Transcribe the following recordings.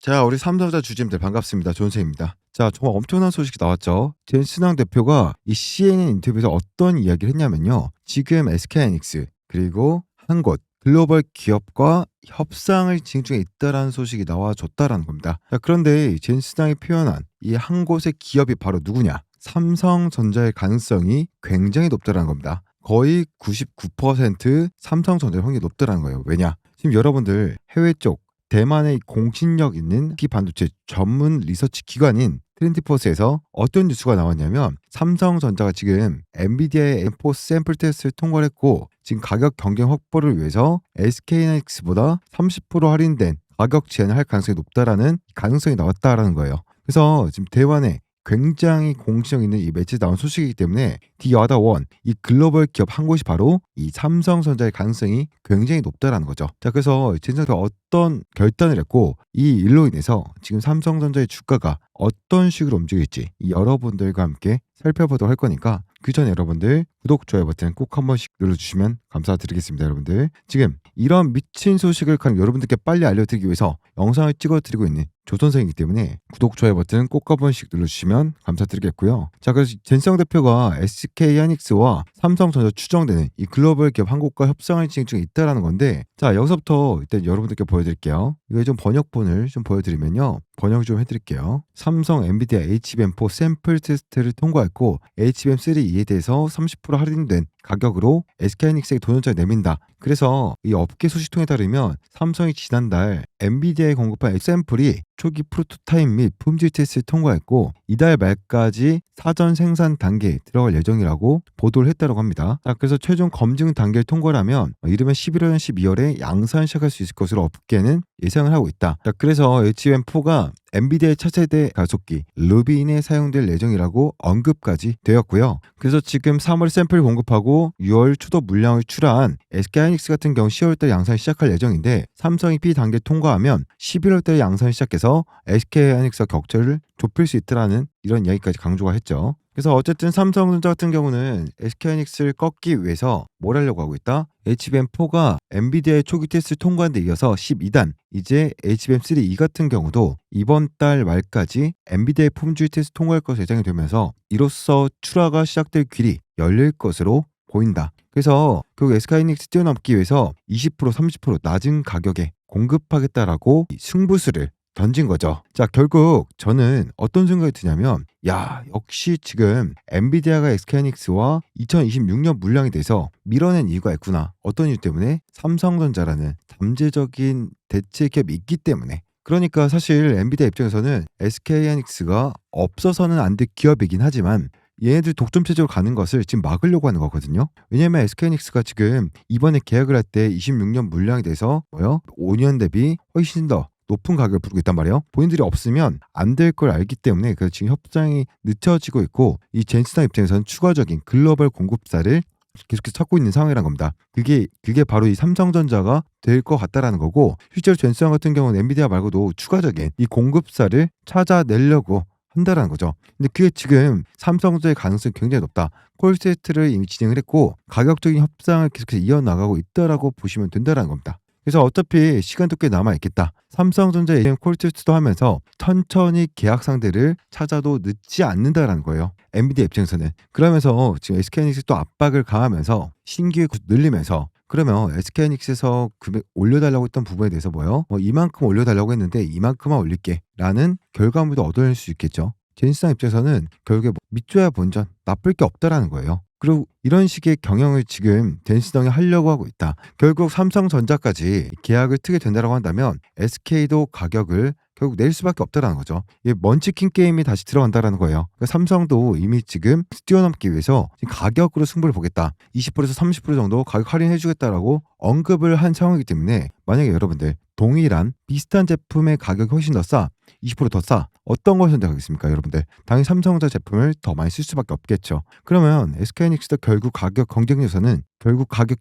자, 우리 삼성전자 주주님들 반갑습니다. 존쌤입니다. 자, 정말 엄청난 소식이 나왔죠. 젠슨왕 대표가 이 CNN 인터뷰에서 어떤 이야기를 했냐면요. 지금 SK하이닉스 그리고 한 곳 글로벌 기업과 협상을 진행 중에 있다라는 소식이 나와줬다라는 겁니다. 자, 그런데 젠슨왕이 표현한 이 한 곳의 기업이 바로 누구냐? 삼성전자의 가능성이 굉장히 높다라는 겁니다. 거의 99% 삼성전자의 확률이 높다라는 거예요. 왜냐? 지금 여러분들 해외 쪽 대만의 공신력 있는 기 반도체 전문 리서치 기관인 트렌디포스에서 어떤 뉴스가 나왔냐면 삼성전자가 지금 엔비디아의 M4 샘플 테스트를 통과를 했고 지금 가격 경쟁 확보를 위해서 SK하이닉스보다 30% 할인된 가격 제한을 할 가능성이 높다라는 가능성이 나왔다라는 거예요. 그래서 지금 대만에 굉장히 공신력 있는 이 매체에 나온 소식이기 때문에 디어다 원, 이 글로벌 기업 한 곳이 바로 이 삼성전자의 가능성이 굉장히 높다라는 거죠. 자, 그래서 진짜로 어떤 결단을 했고 이 일로 인해서 지금 삼성전자의 주가가 어떤 식으로 움직일지 여러분들과 함께 살펴보도록 할 거니까 그 전에 여러분들 구독, 좋아요 버튼 꼭 한 번씩 눌러주시면 감사드리겠습니다. 여러분들 지금 이런 미친 소식을 여러분들께 빨리 알려드리기 위해서 영상을 찍어드리고 있는 조선생이기 때문에 구독, 좋아요 버튼 꼭 한 번씩 눌러주시면 감사드리겠고요. 자, 그래서 젠성 대표가 SK하이닉스와 삼성전자 추정되는 이 글로벌 기업 한국과 협상을 진행 중에 있다라는 건데, 자, 여기서부터 일단 여러분들께 보여드릴게요. 이거 좀 번역본을 좀 보여드리면요. 번역 좀 해드릴게요. 삼성 엔비디아 HBM4 샘플 테스트를 통과했고 HBM3E에 대해서 30% 할인된 가격으로 SK하이닉스에게 도전장을 내민다. 그래서 이 업계 소식통에 따르면 삼성이 지난달 엔비디아에 공급한 샘플이 초기 프로토타입 및 품질 테스트를 통과했고 이달 말까지 사전 생산 단계에 들어갈 예정이라고 보도를 했다고 합니다. 자, 그래서 최종 검증 단계를 통과하면 이르면 11월, 12월에 양산 시작할 수 있을 것으로 업계는 예상을 하고 있다. 자, 그래서 HBM4가 엔비디아의 차세대 가속기 루빈에 사용될 예정이라고 언급까지 되었고요. 그래서 지금 3월 샘플 공급하고 6월 초도 물량을 출하한 SK하이닉스 같은 경우 10월달 양산 시작할 예정인데 삼성이 B 단계 통과하면 11월달 양산 시작해서 SK하이닉스와 격차를 좁힐 수 있다라는 이런 이야기까지 강조가 했죠. 그래서 어쨌든 삼성전자 같은 경우는 SK하이닉스를 꺾기 위해서 뭘 하려고 하고 있다? HBM4가 엔비디아의 초기 테스트 통과한 데 이어서 12단 이제 HBM3E 같은 경우도 이번 달 말까지 엔비디아의 품질 테스트 통과할 것으로 예상이 되면서 이로써 출하가 시작될 길이 열릴 것으로 보인다. 그래서 그 SK하이닉스 뛰어넘기 위해서 20% 30% 낮은 가격에 공급하겠다라고 승부수를 던진 거죠. 자, 결국 저는 어떤 생각이 드냐면 야, 역시 지금 엔비디아가 SK하이닉스와 2026년 물량에 대해서 밀어낸 이유가 있구나. 어떤 이유 때문에? 삼성전자라는 잠재적인 대체 기업이 있기 때문에. 그러니까 사실 엔비디아 입장에서는 SK하이닉스가 없어서는 안 될 기업이긴 하지만 얘네들 독점 체제로 가는 것을 지금 막으려고 하는 거거든요. 왜냐면 SK하이닉스가 지금 이번에 계약을 할 때 26년 물량에 대해서 5년 대비 훨씬 더 높은 가격을 부르고 있단 말이에요. 본인들이 없으면 안 될 걸 알기 때문에 그래서 지금 협상이 늦춰지고 있고 이 젠슨왕 입장에서는 추가적인 글로벌 공급사를 계속해서 찾고 있는 상황이란 겁니다. 그게 바로 이 삼성전자가 될 것 같다라는 거고 실제로 젠슨왕 같은 경우는 엔비디아 말고도 추가적인 이 공급사를 찾아내려고 한다라는 거죠. 근데 그게 지금 삼성전자의 가능성이 굉장히 높다. 콜세트를 이미 진행을 했고 가격적인 협상을 계속해서 이어나가고 있다라고 보시면 된다라는 겁니다. 그래서 어차피 시간도 꽤 남아있겠다. 삼성전자 ARM 콜테스트도 하면서 천천히 계약 상대를 찾아도 늦지 않는다라는 거예요. 엔비디아 입장에서는. 그러면서 지금 SK하이닉스 또 압박을 가하면서 신규 늘리면서 그러면 SK하이닉스에서 금액 올려달라고 했던 부분에 대해서 이만큼 올려달라고 했는데 이만큼만 올릴게 라는 결과물도 얻어낼 수 있겠죠. 젠슨왕 입장에서는 결국에 밑줘야 본전 나쁠 게 없다라는 거예요. 그리고 이런 식의 경영을 지금 젠슨왕이 하려고 하고 있다. 결국 삼성전자까지 계약을 트게 된다고 한다면 SK도 가격을 결국 낼 수밖에 없다라는 거죠. 이게 먼치킨 게임이 다시 들어간다라는 거예요. 그러니까 삼성도 이미 지금 뛰어넘기 위해서 가격으로 승부를 보겠다. 20%에서 30% 정도 가격 할인해주겠다라고 언급을 한 상황이기 때문에 만약에 여러분들 동일한 비슷한 제품의 가격이 훨씬 더 싸, 20%더 싸. 어떤 걸 선택하겠습니까, 여러분들? 당연히 삼성전자 제품을 더 많이 쓸 수밖에 없겠죠. 그러면 SK하이닉스도 결국 가격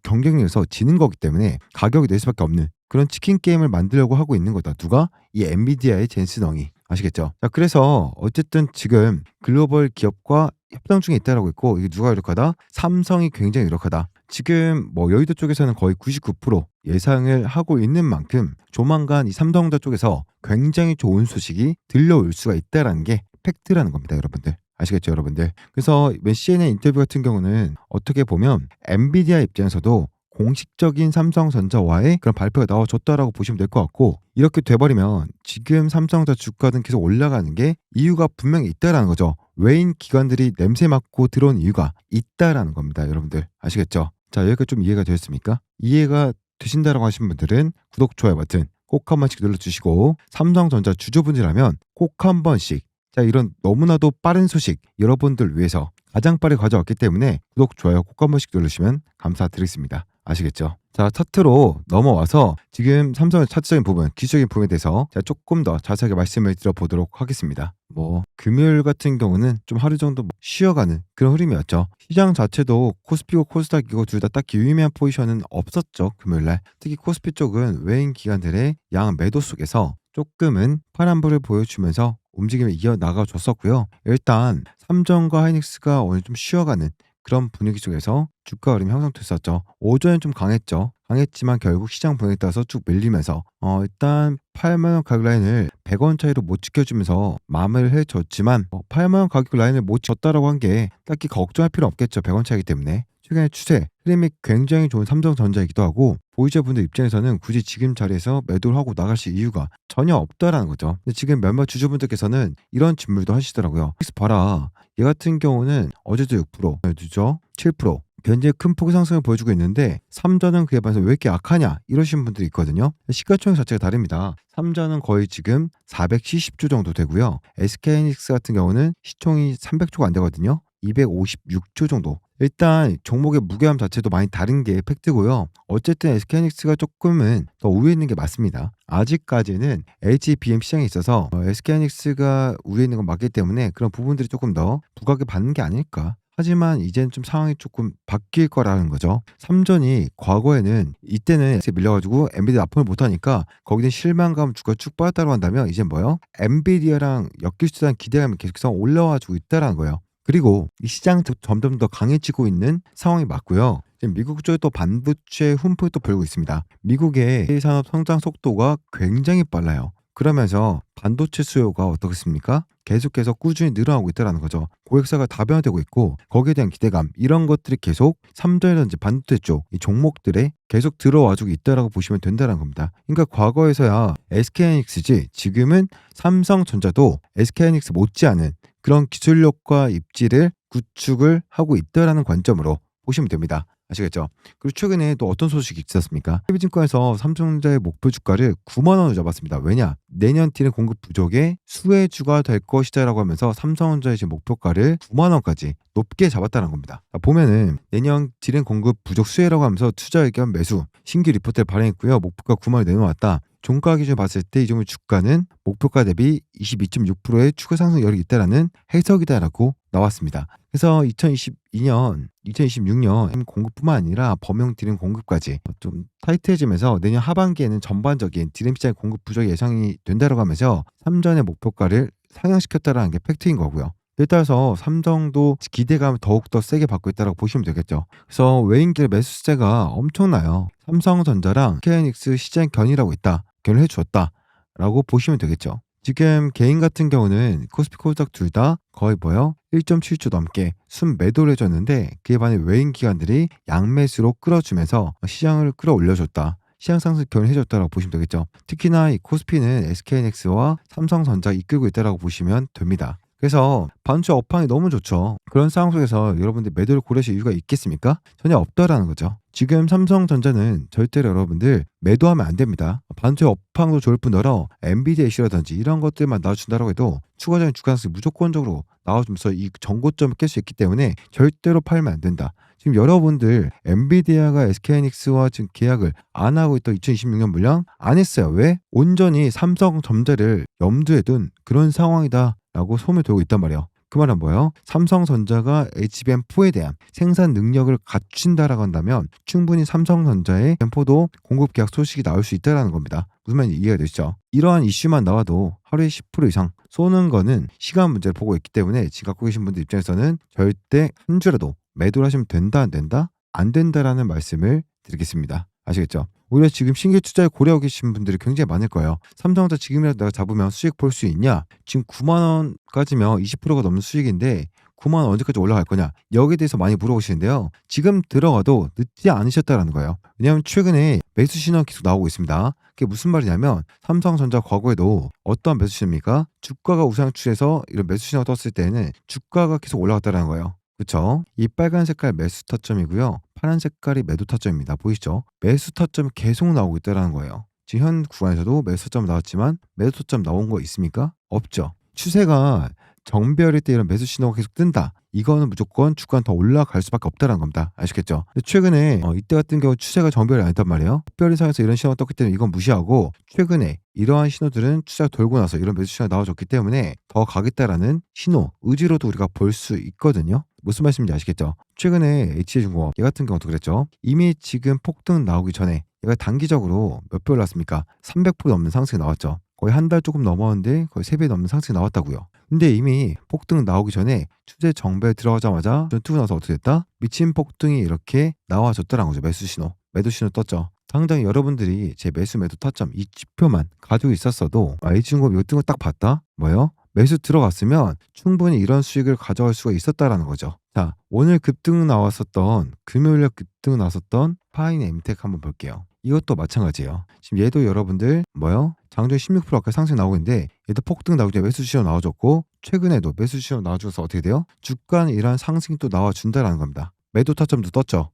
경쟁력에서 지는 거기 때문에 가격이 낼 수밖에 없는 그런 치킨 게임을 만들려고 하고 있는 거다. 누가? 이 엔비디아의 젠슨왕이. 아시겠죠? 자, 그래서 어쨌든 지금 글로벌 기업과 협상 중에 있다라고 했고, 이게 누가 유력하다? 삼성이 굉장히 유력하다. 지금 뭐 여의도 쪽에서는 거의 99% 예상을 하고 있는 만큼 조만간 이 삼성전자 쪽에서 굉장히 좋은 소식이 들려올 수가 있다라는 게 팩트라는 겁니다, 여러분들. 아시겠죠, 여러분들? 그래서 CNN 인터뷰 같은 경우는 어떻게 보면 엔비디아 입장에서도 공식적인 삼성전자와의 그런 발표가 나와줬다라고 보시면 될 것 같고, 이렇게 돼버리면 지금 삼성전자 주가는 계속 올라가는 게 이유가 분명히 있다라는 거죠. 외인 기관들이 냄새 맡고 들어온 이유가 있다라는 겁니다, 여러분들. 아시겠죠? 자, 여기까지 좀 이해가 되셨습니까? 이해가 되신다라고 하신 분들은 구독, 좋아요 버튼 꼭 한 번씩 눌러주시고, 삼성전자 주주분이라면 꼭 한 번씩, 자, 이런 너무나도 빠른 소식 여러분들 위해서 가장 빠르게 가져왔기 때문에 구독, 좋아요 꼭 한 번씩 누르시면 감사드리겠습니다. 아시겠죠? 자, 차트로 넘어와서 지금 삼성의 차트적인 부분, 기술적인 부분에 대해서 제가 조금 더 자세하게 말씀을 드려보도록 하겠습니다. 뭐 금요일 같은 경우는 좀 하루 정도 쉬어가는 그런 흐름이었죠. 시장 자체도 코스피고 코스닥이고 둘 다 딱히 유의미한 포지션은 없었죠, 금요일날. 특히 코스피 쪽은 외인 기관들의 양 매도 속에서 조금은 파란불을 보여주면서 움직임을 이어나가 줬었고요. 일단 삼성과 하이닉스가 오늘 좀 쉬어가는 그런 분위기 속에서 주가 흐름이 형성됐었죠. 오전에 좀 강했죠. 강했지만 결국 시장 분위기에 따라서 쭉 밀리면서 일단 8만 원 가격 라인을 100원 차이로 못 지켜주면서 마무리를 해줬지만 8만 원 가격 라인을 못 지켰다라고 한 게 딱히 걱정할 필요 없겠죠. 100원 차이기 때문에. 최근의 추세, 흐름이 굉장히 좋은 삼성전자이기도 하고, 보유자분들 입장에서는 굳이 지금 자리에서 매도를 하고 나가실 이유가 전혀 없다라는 거죠. 근데 지금 몇몇 주주분들께서는 이런 질문도 하시더라고요. 픽스 봐라. 얘 같은 경우는 어제도 6%, 오늘도죠 7%. 굉장히 큰 폭의 상승을 보여주고 있는데 삼전은 그에 반해서 왜 이렇게 약하냐 이러신 분들이 있거든요. 시가총액 자체가 다릅니다. 삼전은 거의 지금 470조 정도 되고요. SK하이닉스 같은 경우는 시총이 300조가 안 되거든요. 256조 정도. 일단 종목의 무게감 자체도 많이 다른 게 팩트고요. 어쨌든 SK하이닉스가 조금은 더 우위에 있는 게 맞습니다. 아직까지는 HBM 시장에 있어서 SK하이닉스가 우위에 있는 건 맞기 때문에 그런 부분들이 조금 더 부각을 받는 게 아닐까. 하지만 이제는 좀 상황이 조금 바뀔 거라는 거죠. 삼전이 과거에는 이때는 밀려가지고 엔비디아 납품을 못하니까 거기는 실망감 주가 쭉 빠졌다고 한다면 이제 뭐요? 엔비디아랑 엮일 수 있다는 기대감이 계속해서 올라와주고 있다는 거예요. 그리고 이 시장 점점 더 강해지고 있는 상황이 맞고요. 지금 미국 쪽에 또 반도체 훈풍이 또 불고 있습니다. 미국의 산업 성장 속도가 굉장히 빨라요. 그러면서 반도체 수요가 어떻습니까? 계속해서 꾸준히 늘어나고 있다는 거죠. 고객사가 다변화되고 있고 거기에 대한 기대감 이런 것들이 계속 삼전이라든지 반도체 쪽 이 종목들에 계속 들어와주고 있다라고 보시면 된다는 겁니다. 그러니까 과거에서야 SK하이닉스지 지금은 삼성전자도 SK하이닉스 못지않은 그런 기술력과 입지를 구축을 하고 있다라는 관점으로 보시면 됩니다. 아시겠죠? 그리고 최근에 또 어떤 소식이 있었습니까? KB증권에서 삼성전자의 목표 주가를 9만 원을 잡았습니다. 왜냐? 내년 딜은 공급 부족의 수혜주가 될 것이다라고 하면서 삼성전자의 지금 목표가를 9만 원까지 높게 잡았다는 겁니다. 보면은 내년 딜은 공급 부족 수혜라고 하면서 투자 의견 매수 신규 리포트를 발행했고요. 목표가 9만 원 내놓았다. 종가 기준을 봤을 때 이 종목 주가는 목표가 대비 22.6%의 추가 상승 여력이 있다라는 해석이다라고 나왔습니다. 그래서 2022년, 2026년 공급뿐만 아니라 범용 디램 공급까지 좀 타이트해지면서 내년 하반기에는 전반적인 디램 시장의 공급 부족이 예상이 된다라고 하면서 삼전의 목표가를 상향시켰다라는 게 팩트인 거고요. 이에 따라서 삼성도 기대감을 더욱더 세게 받고 있다고 보시면 되겠죠. 그래서 외인기의 매수세가 엄청나요. 삼성전자랑 SK하이닉스 시장 견인하고 있다. 견인을 해주었다라고 보시면 되겠죠. 지금 개인 같은 경우는 코스피 코스닥 둘 다 거의 1.7조 넘게 순매도를 해줬는데 그에 반해 외인 기관들이 양매수로 끌어주면서 시장을 끌어올려줬다. 시장 상승 견인해줬다라고 보시면 되겠죠. 특히나 이 코스피는 SK하이닉스와 삼성전자 이끌고 있다라고 보시면 됩니다. 그래서 반도체 업황이 너무 좋죠. 그런 상황 속에서 여러분들 매도를 고려하실 이유가 있겠습니까? 전혀 없다라는 거죠. 지금 삼성전자는 절대로 여러분들 매도하면 안 됩니다. 반도체 업황도 좋을 뿐더러 엔비디아 이슈라든지 이런 것들만 나와준다고 해도 추가적인 주가 상승이 무조건적으로 나와주면서 이 전고점을 깰 수 있기 때문에 절대로 팔면 안 된다. 지금 여러분들 엔비디아가 SK하이닉스와 지금 계약을 안 하고 있던 2026년 물량 안 했어요. 왜? 온전히 삼성전자를 염두에 둔 그런 상황이다 라고 소문이 돌고 있단 말이에요. 그 말은 뭐예요? 삼성전자가 HBM4에 대한 생산 능력을 갖춘다라고 한다면 충분히 삼성전자의 램포도 공급 계약 소식이 나올 수 있다라는 겁니다. 무슨 말인지 이해가 되시죠? 이러한 이슈만 나와도 하루에 10% 이상 쏘는 거는 시간 문제를 보고 있기 때문에 지금 갖고 계신 분들 입장에서는 절대 한 주라도 매도를 하시면 된다 안 된다? 안 된다라는 말씀을 드리겠습니다. 아시겠죠? 오히려 지금 신규 투자에 고려하고 계신 분들이 굉장히 많을 거예요. 삼성전자 지금이라도 내가 잡으면 수익 볼 수 있냐? 지금 9만 원까지면 20%가 넘는 수익인데 9만 원 언제까지 올라갈 거냐? 여기에 대해서 많이 물어보시는데요. 지금 들어가도 늦지 않으셨다라는 거예요. 왜냐하면 최근에 매수 신호가 계속 나오고 있습니다. 그게 무슨 말이냐면 삼성전자 과거에도 어떠한 매수 신호입니까? 주가가 우상 추세에서 이런 매수 신호가 떴을 때는 주가가 계속 올라갔다는 거예요. 그렇죠? 이 빨간 색깔 매수 타점이고요. 파란 색깔이 매도 타점입니다. 보이시죠? 매수 타점이 계속 나오고 있다는 거예요. 지금 현 구간에서도 매수 타점 나왔지만 매도 타점 나온 거 있습니까? 없죠. 추세가 정배열일 때 이런 매수 신호가 계속 뜬다. 이거는 무조건 주가는 더 올라갈 수밖에 없다는 겁니다. 아시겠죠? 근데 최근에 이때 같은 경우 추세가 정배열이 아니단 말이에요. 특별 이상에서 이런 신호가 떴기 때문에 이건 무시하고 최근에 이러한 신호들은 추세가 돌고 나서 이런 매수 신호가 나와줬기 때문에 더 가겠다라는 신호, 의지로도 우리가 볼 수 있거든요. 무슨 말씀인지 아시겠죠? 최근에 HJ중공업 얘 같은 경우도 그랬죠. 이미 지금 폭등 나오기 전에 얘가 단기적으로 몇 배 올랐습니까? 300% 넘는 상승이 나왔죠. 거의 한 달 조금 넘었는데 거의 3배 넘는 상승이 나왔다고요. 근데 이미 폭등 나오기 전에 추세 정배 들어가자마자 좀 뜨고 나서 어떻게 됐다? 미친 폭등이 이렇게 나와줬다는 거죠. 매수 신호. 매도 신호 떴죠. 당장 여러분들이 제 매수 매도 타점 이 지표만 가지고 있었어도 H중공업 이거 뜬 거 딱 봤다? 뭐예요? 매수 들어갔으면 충분히 이런 수익을 가져갈 수가 있었다라는 거죠. 자, 오늘 급등 나왔었던 금요일에 급등 나왔었던 파인 엠텍 한번 볼게요. 이것도 마찬가지예요. 지금 얘도 여러분들 뭐요? 장중에 16% 가까이 상승 나오고 있는데 얘도 폭등 나오기 전에 매수 신호 나와줬고 최근에도 매수 신호 나와줘서 어떻게 돼요? 주가는 이런 상승이 또 나와준다라는 겁니다. 매도 타점도 떴죠.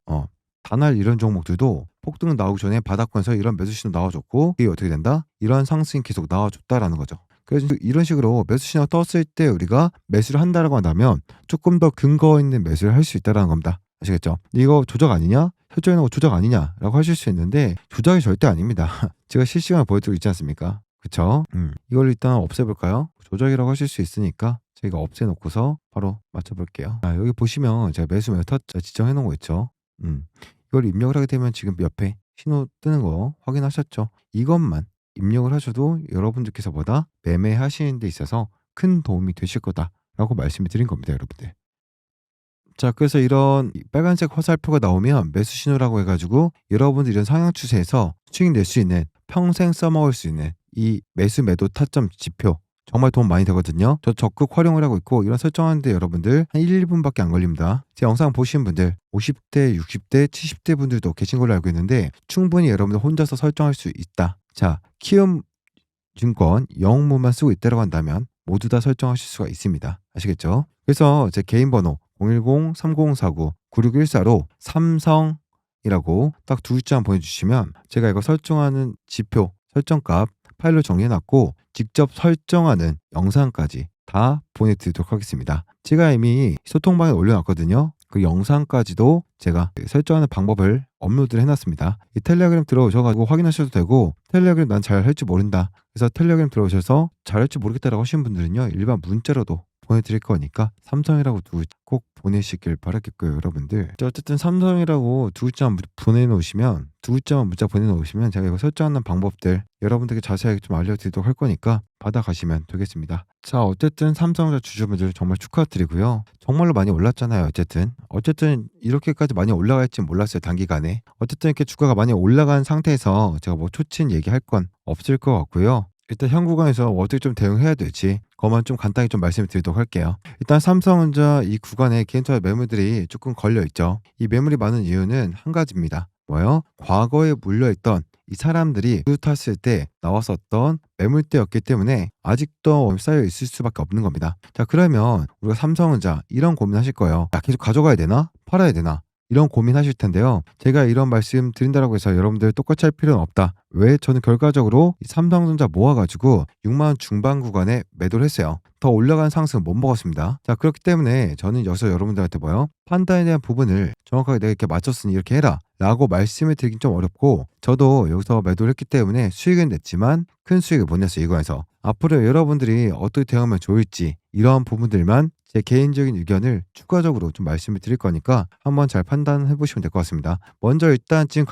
단할 이런 종목들도 폭등 나오기 전에 바닥권에서 이런 매수 신호 나와줬고 이게 어떻게 된다? 이런 상승이 계속 나와줬다라는 거죠. 그래서 이런 식으로 매수 신호가 떴을 때 우리가 매수를 한다라고 한다면 조금 더 근거 있는 매수를 할 수 있다라는 겁니다. 아시겠죠? 이거 조작 아니냐? 설정해놓은 거 조작 아니냐라고 하실 수 있는데 조작이 절대 아닙니다. 제가 실시간으로 보여드리고 있지 않습니까? 그쵸? 이걸 일단 없애볼까요? 조작이라고 하실 수 있으니까 저희가 없애놓고서 바로 맞춰볼게요. 여기 보시면 제가 매수 타점 지정해놓은 거 있죠? 이걸 입력을 하게 되면 지금 옆에 신호 뜨는 거 확인하셨죠? 이것만 입력을 하셔도 여러분들께서 보다 매매하시는 데 있어서 큰 도움이 되실 거다라고 말씀을 드린 겁니다, 여러분들. 자, 그래서 이런 빨간색 화살표가 나오면 매수 신호라고 해가지고 여러분들 이런 상향 추세에서 수익 낼 수 있는 평생 써먹을 수 있는 이 매수 매도 타점 지표 정말 도움 많이 되거든요. 저 적극 활용을 하고 있고 이런 설정하는데 여러분들 한 1, 2분밖에 안 걸립니다. 제 영상 보신 분들 50대, 60대, 70대 분들도 계신 걸로 알고 있는데 충분히 여러분들 혼자서 설정할 수 있다. 자, 키움증권 영문만 쓰고 있다고 한다면 모두 다 설정하실 수가 있습니다. 아시겠죠? 그래서 제 개인 번호 010-3049-9614로 삼성이라고 딱 두 글자만 보내주시면 제가 이거 설정하는 지표, 설정값 파일로 정리해놨고 직접 설정하는 영상까지 다 보내드리도록 하겠습니다. 제가 이미 소통방에 올려놨거든요. 그 영상까지도 제가 설정하는 방법을 업로드를 해놨습니다. 이 텔레그램 들어오셔가지고 확인하셔도 되고 텔레그램 난 잘 할 줄 모른다. 그래서 텔레그램 들어오셔서 잘 할 줄 모르겠다라고 하시는 분들은요. 일반 문자로도 보내드릴 거니까 삼성이라고 두 글자 꼭 보내시길 바라겠고요, 여러분들. 어쨌든 삼성이라고 두 글자만 보내놓으시면 두 글자만 문자 보내놓으시면 제가 이거 설정하는 방법들 여러분들께 자세하게 좀 알려드리도록 할 거니까 받아가시면 되겠습니다. 자, 어쨌든 삼성전자 주주분들 정말 축하드리고요. 정말로 많이 올랐잖아요. 어쨌든 이렇게까지 많이 올라갈지 몰랐어요, 단기간에. 어쨌든 이렇게 주가가 많이 올라간 상태에서 제가 뭐 초친 얘기할 건 없을 것 같고요. 일단 현 구간에서 어떻게 좀 대응해야 될지 그것만 좀 간단히 좀 말씀을 드리도록 할게요. 일단 삼성전자 이 구간에 개인 투자 매물들이 조금 걸려 있죠. 이 매물이 많은 이유는 한 가지입니다. 뭐요? 과거에 물려있던 이 사람들이 탔을 때 나왔었던 매물대였기 때문에 아직도 쌓여 있을 수밖에 없는 겁니다. 자, 그러면 우리가 삼성전자 이런 고민하실 거예요. 계속 가져가야 되나? 팔아야 되나? 이런 고민하실 텐데요. 제가 이런 말씀 드린다고 해서 여러분들 똑같이 할 필요는 없다. 왜? 저는 결과적으로 삼성전자 모아가지고 6만원 중반 구간에 매도를 했어요. 더 올라간 상승은 못 먹었습니다. 자, 그렇기 때문에 저는 여기서 여러분들한테 뭐요? 판단에 대한 부분을 정확하게 내가 이렇게 맞췄으니 이렇게 해라 라고 말씀을 드리긴 좀 어렵고 저도 여기서 매도를 했기 때문에 수익은 냈지만 큰 수익을 못 냈어요. 이거에서 앞으로 여러분들이 어떻게 대응하면 좋을지 이러한 부분들만 제 개인적인 의견을 추가적으로 좀 말씀을 드릴 거니까 한번 잘 판단해 보시면 될 것 같습니다. 먼저 일단 지금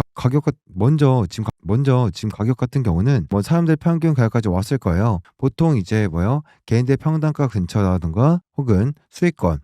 지금 가격 같은 경우는 뭐 사람들 평균 가격까지 왔을 거예요. 보통 이제 뭐요? 개인들 평단가 근처라든가 혹은 수익권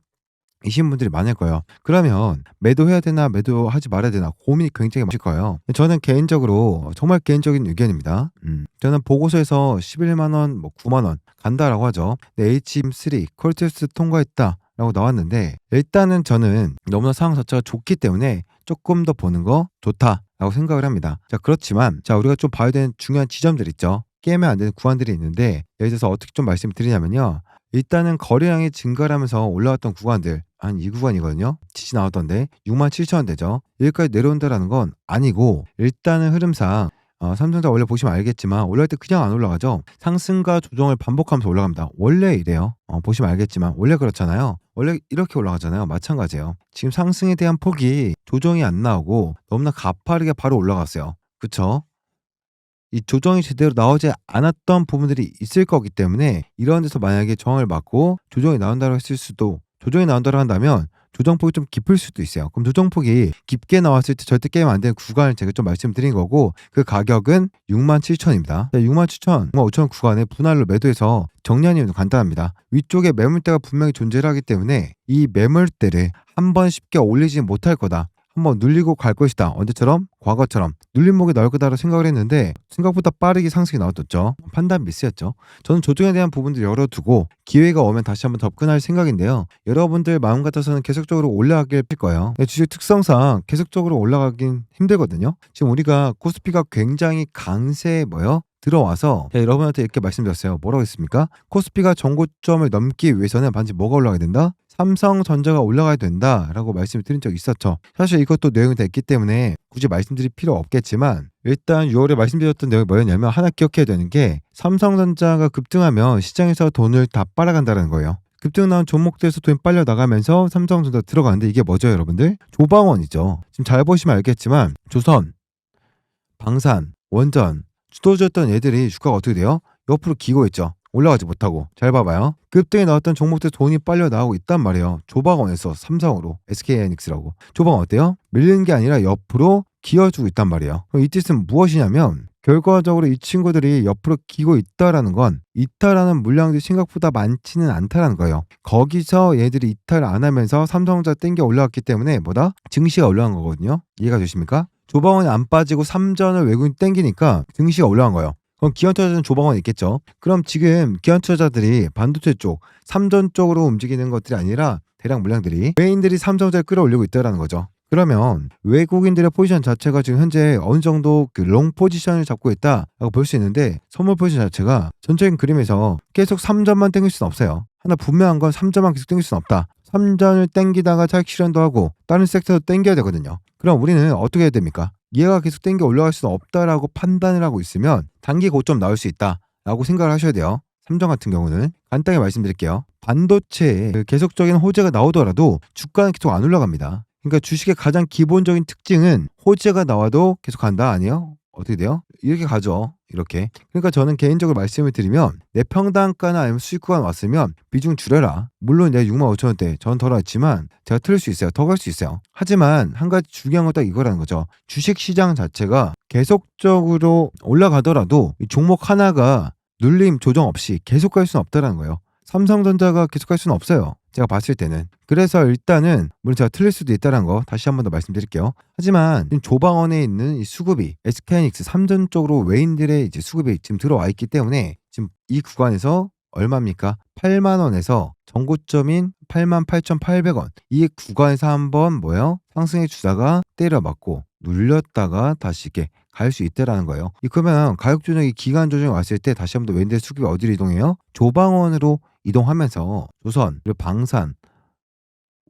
이신 분들이 많을 거예요. 그러면 매도해야 되나 매도하지 말아야 되나 고민이 굉장히 많으실 거예요. 저는 개인적으로 정말 개인적인 의견입니다. 저는 보고서에서 11만 원, 뭐 9만 원 간다라고 하죠. 근데 HM3 퀄테스트 통과했다라고 나왔는데 일단은 저는 너무나 상황 자체가 좋기 때문에 조금 더 보는 거 좋다라고 생각을 합니다. 자, 그렇지만 자, 우리가 좀 봐야 되는 중요한 지점들 있죠. 깨면 안 되는 구간들이 있는데 예를 들어서 어떻게 좀 말씀드리냐면요. 일단은 거래량이 증가를 하면서 올라왔던 구간들 한 이 구간이거든요. 지지 나왔던데 67,000원대죠. 여기까지 내려온다라는 건 아니고 일단은 흐름상 삼성전자 원래 보시면 알겠지만 올라갈 때 그냥 안 올라가죠. 상승과 조정을 반복하면서 올라갑니다. 원래 이래요. 보시면 알겠지만 원래 그렇잖아요. 원래 이렇게 올라가잖아요. 마찬가지예요. 지금 상승에 대한 폭이 조정이 안 나오고 너무나 가파르게 바로 올라갔어요. 그쵸? 이 조정이 제대로 나오지 않았던 부분들이 있을 거기 때문에 이런 데서 만약에 저항을 맞고 조정이 나온다고 했을 수도 조정이 나온다고 한다면 조정폭이 좀 깊을 수도 있어요. 그럼 조정폭이 깊게 나왔을 때 절대 깨면 안 되는 구간을 제가 좀 말씀드린 거고 그 가격은 67,000원입니다. 67,000원, 65,000원 구간에 분할로 매도해서 정리하는 이유는 간단합니다. 위쪽에 매물대가 분명히 존재를 하기 때문에 이 매물대를 한 번 쉽게 올리지 못할 거다. 한번 눌리고 갈 것이다. 언제처럼? 과거처럼 눌림목이 나올 거다라고 생각을 했는데 생각보다 빠르게 상승이 나왔었죠. 판단 미스였죠. 저는 조정에 대한 부분들 열어두고 기회가 오면 다시 한번 접근할 생각인데요. 여러분들 마음 같아서는 계속적으로 올라가길 빌 거예요. 주식 특성상 계속적으로 올라가긴 힘들거든요. 지금 우리가 코스피가 굉장히 강세 들어와서 여러분한테 이렇게 말씀드렸어요. 뭐라고 했습니까? 코스피가 전고점을 넘기 위해서는 반드시 뭐가 올라가야 된다? 삼성전자가 올라가야 된다라고 말씀을 드린 적이 있었죠. 사실 이것도 내용이 됐기 때문에 굳이 말씀드릴 필요 없겠지만 일단 6월에 말씀드렸던 내용이 뭐였냐면 하나 기억해야 되는 게 삼성전자가 급등하면 시장에서 돈을 다 빨아간다는 거예요. 급등 나온 종목들에서 돈이 빨려 나가면서 삼성전자 들어가는데 이게 뭐죠, 여러분들? 조방원이죠. 지금 잘 보시면 알겠지만 조선, 방산, 원전 주도주였던 얘들이 주가가 어떻게 돼요? 옆으로 기고 있죠. 올라가지 못하고. 잘 봐봐요. 급등에 나왔던 종목들 돈이 빨려 나오고 있단 말이에요. 조방원에서 삼성으로 SK하이닉스라고. 조방원 어때요? 밀리는 게 아니라 옆으로 기어주고 있단 말이에요. 그럼 이 뜻은 무엇이냐면 결과적으로 이 친구들이 옆으로 기고 있다라는 건 이탈하는 물량들이 생각보다 많지는 않다라는 거예요. 거기서 얘들이 이탈 안 하면서 삼성전자 땡겨 올라왔기 때문에 뭐다? 증시가 올라간 거거든요. 이해가 되십니까? 조방원이 안 빠지고 삼전을 외국인 땡기니까 증시가 올라간 거예요. 그럼 기관투자자는 조방원이 있겠죠. 그럼 지금 기관투자자들이 반도체 쪽, 삼전 쪽으로 움직이는 것들이 아니라 대량 물량들이 외인들이 삼성전자를 끌어올리고 있다는 거죠. 그러면 외국인들의 포지션 자체가 지금 현재 어느 정도 롱 포지션을 잡고 있다라고 볼 수 있는데 선물 포지션 자체가 전적인 그림에서 계속 3전만 땡길 수는 없어요. 하나 분명한 건 3전만 계속 땡길 수는 없다. 3전을 땡기다가 차익 실현도 하고 다른 섹터도 땡겨야 되거든요. 그럼 우리는 어떻게 해야 됩니까? 얘가 계속 땡겨 올라갈 수는 없다라고 판단을 하고 있으면 단기 고점 나올 수 있다라고 생각을 하셔야 돼요. 삼정 같은 경우는 간단히 말씀드릴게요. 반도체에 계속적인 호재가 나오더라도 주가는 계속 안 올라갑니다. 그러니까 주식의 가장 기본적인 특징은 호재가 나와도 계속 간다 아니에요? 어떻게 돼요? 이렇게 가죠. 이렇게. 그러니까 저는 개인적으로 말씀을 드리면 내 평단가나 아니면 수익 구간 왔으면 비중 줄여라. 물론 내가 65,000원대 전 덜 왔지만 제가 틀릴 수 있어요. 더 갈 수 있어요. 하지만 한 가지 중요한 건 딱 이거라는 거죠. 주식 시장 자체가 계속적으로 올라가더라도 이 종목 하나가 눌림 조정 없이 계속 갈 수는 없다는 거예요. 삼성전자가 계속 갈 수는 없어요. 제가 봤을 때는. 그래서 일단은 물론 제가 틀릴 수도 있다는 거 다시 한 번 더 말씀드릴게요. 하지만 조방원에 있는 이 수급이 SK하이닉스 삼전 쪽으로 외인들의 이제 수급이 지금 들어와 있기 때문에 지금 이 구간에서 얼마입니까? 8만 원에서 전고점인 88,800원 이 구간에서 한번 상승의 주사가 때려맞고 눌렸다가 다시 이렇게 갈 수 있다라는 거예요. 그러면 가격 조정이 기간 조정이 왔을 때 다시 한번 외인들의 수급이 어디로 이동해요? 조방원으로 이동하면서 조선, 그리고 방산,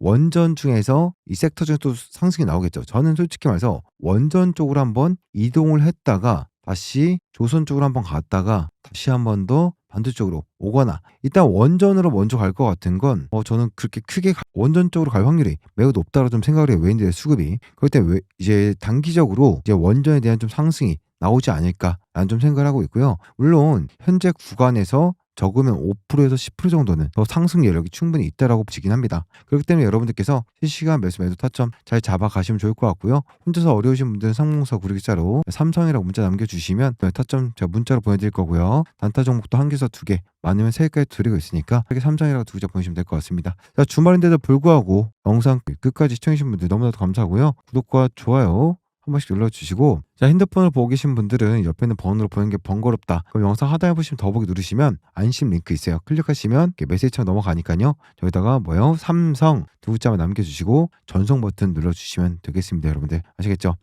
원전 중에서 이 섹터 중에 또 상승이 나오겠죠. 저는 솔직히 말해서 원전 쪽으로 한번 이동을 했다가 다시 조선 쪽으로 한번 갔다가 다시 한번 더 반대 쪽으로 오거나 일단 원전으로 먼저 갈 것 같은 건 저는 그렇게 크게 원전 쪽으로 갈 확률이 매우 높다고 좀 생각을 해요. 외인들의 수급이. 그럴 때 이제 단기적으로 이제 원전에 대한 좀 상승이 나오지 않을까라는 좀 생각을 하고 있고요. 물론 현재 구간에서 적으면 5%에서 10% 정도는 더 상승 여력이 충분히 있다라고 보시긴 합니다. 그렇기 때문에 여러분들께서 실시간 매수 타점 잘 잡아가시면 좋을 것 같고요. 혼자서 어려우신 분들은 상봉사 구르기자로 삼성이라고 문자 남겨주시면 타점 제가 문자로 보내드릴 거고요. 단타 종목도 한 개에서 2개, 많으면 3개까지 드리고 있으니까 이렇게 삼성이라고 2자 보내시면 될 것 같습니다. 자, 주말인데도 불구하고 영상 끝까지 시청해주신 분들 너무나도 감사하고요. 구독과 좋아요 한 번씩 눌러주시고, 자, 핸드폰을 보고 계신 분들은 옆에 있는 번호로 보는 게 번거롭다, 그럼 영상 하단에 보시면 더보기 누르시면 안심 링크 있어요. 클릭하시면 메시지창 넘어가니까요. 저기다가 삼성 2자만 남겨주시고 전송 버튼 눌러주시면 되겠습니다. 여러분들 아시겠죠?